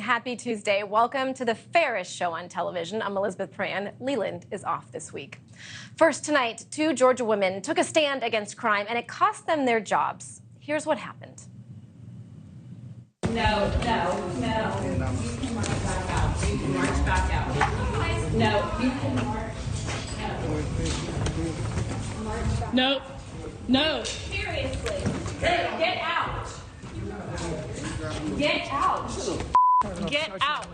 Happy Tuesday. Welcome to the fairest show on television. I'm Elizabeth Pran. Leland is off this week. First tonight, 2 Georgia women took a stand against crime, and it cost them their jobs. Here's what happened. No. You can march back out. You can march back out. No, you can march. No. Seriously. Get out. Get out. Get out.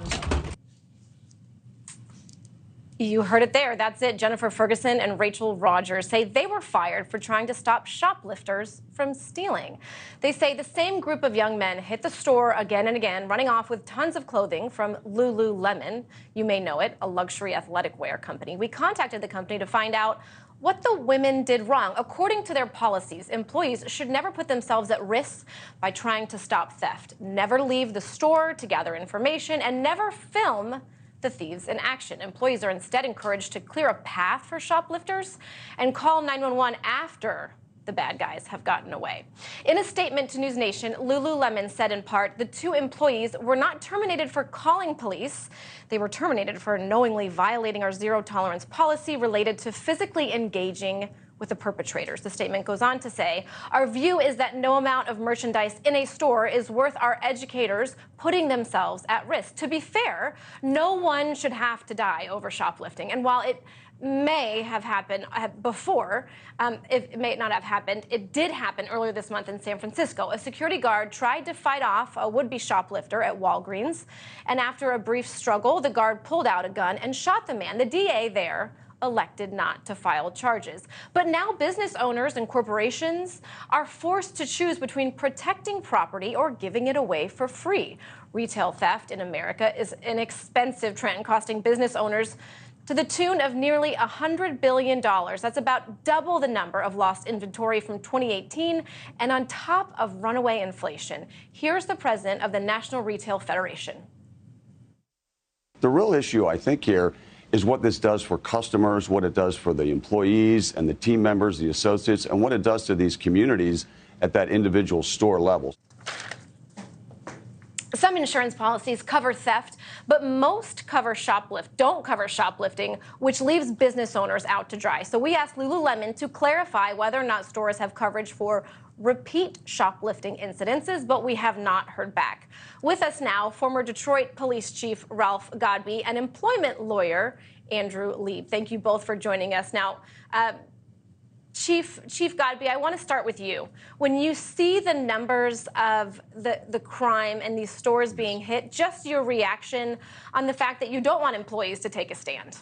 You heard it there. That's it. Jennifer Ferguson and Rachel Rogers say they were fired for trying to stop shoplifters from stealing. They say the same group of young men hit the store again and again, running off with tons of clothing from Lululemon. You may know it, a luxury athletic wear company. We contacted the company to find out what the women did wrong. According to their policies, employees should never put themselves at risk by trying to stop theft, never leave the store to gather information, and never film the thieves in action. Employees are instead encouraged to clear a path for shoplifters and call 911 after the bad guys have gotten away. In a statement to NewsNation, Lululemon said in part the 2 employees were not terminated for calling police. They were terminated for knowingly violating our zero-tolerance policy related to physically engaging with the perpetrators. The statement goes on to say, our view is that no amount of merchandise in a store is worth our educators putting themselves at risk. To be fair, no one should have to die over shoplifting. And while it may have happened before, it may not have happened, it did happen earlier this month in San Francisco. A security guard tried to fight off a would-be shoplifter at Walgreens, and after a brief struggle, the guard pulled out a gun and shot the man. The DA there elected not to file charges. But now business owners and corporations are forced to choose between protecting property or giving it away for free. Retail theft in America is an expensive trend, costing business owners to the tune of nearly $100 billion. That's about double the number of lost inventory from 2018, and on top of runaway inflation. Here's the president of the National Retail Federation. The real issue, I think, here is what this does for customers, what it does for the employees and the team members, the associates, and what it does to these communities at that individual store level. Some insurance policies cover theft, but most don't cover shoplifting, which leaves business owners out to dry. So we asked Lululemon to clarify whether or not stores have coverage for repeat shoplifting incidences, but we have not heard back. With us now, former Detroit Police Chief Ralph Godbee and employment lawyer Andrew Lieb. Thank you both for joining us. Now, Chief Godbee, I want to start with you. When you see the numbers of the crime and these stores being hit, just your reaction on the fact that you don't want employees to take a stand.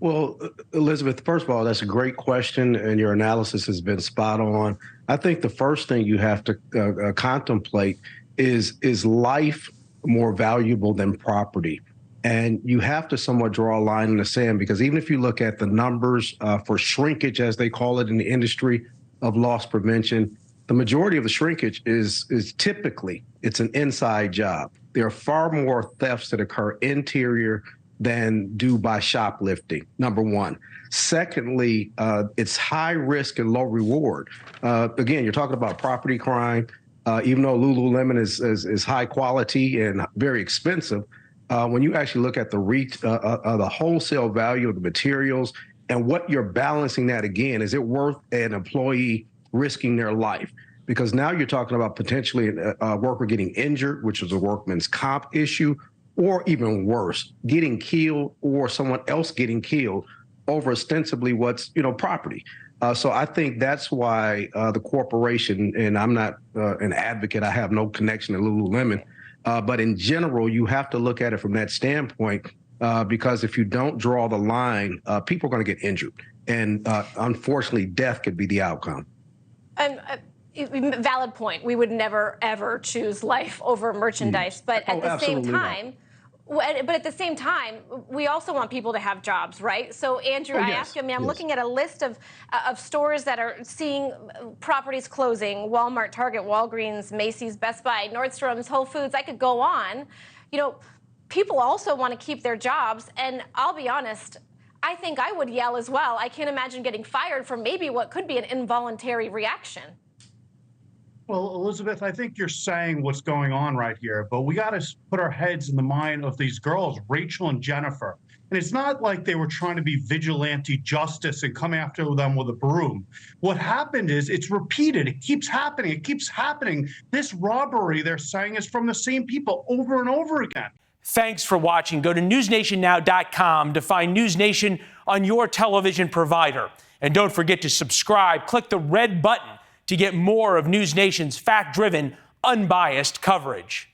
Well, Elizabeth, first of all, that's a great question, and your analysis has been spot on. I think the first thing you have to contemplate is life more valuable than property? And you have to somewhat draw a line in the sand, because even if you look at the numbers for shrinkage, as they call it in the industry, of loss prevention, the majority of the shrinkage is typically, it's an inside job. There are far more thefts that occur interior than do by shoplifting, number one. Secondly, it's high risk and low reward. Again, you're talking about property crime. Even though Lululemon is high quality and very expensive, when you actually look at the wholesale value of the materials and what you're balancing that again, is it worth an employee risking their life? Because now you're talking about potentially a worker getting injured, which is a workman's comp issue, or even worse, getting killed or someone else getting killed over ostensibly what's, property. So I think that's why the corporation, and I'm not an advocate, I have no connection to Lululemon, but in general, you have to look at it from that standpoint, because if you don't draw the line, people are going to get injured. And unfortunately, death could be the outcome. Valid point. We would never, ever choose life over merchandise. But at the same time, we also want people to have jobs, right? So, Andrew, I ask you, I'm looking at a list of stores that are seeing properties closing: Walmart, Target, Walgreens, Macy's, Best Buy, Nordstrom's, Whole Foods. I could go on. People also want to keep their jobs. And I'll be honest, I think I would yell as well. I can't imagine getting fired for maybe what could be an involuntary reaction. Well, Elizabeth, I think you're saying what's going on right here, but we got to put our heads in the mind of these girls, Rachel and Jennifer. And it's not like they were trying to be vigilante justice and come after them with a broom. What happened is it's repeated. It keeps happening. It keeps happening. This robbery, they're saying, is from the same people over and over again. Thanks for watching. Go to newsnationnow.com to find NewsNation on your television provider. And don't forget to subscribe. Click the red button to get more of NewsNation's fact-driven, unbiased coverage.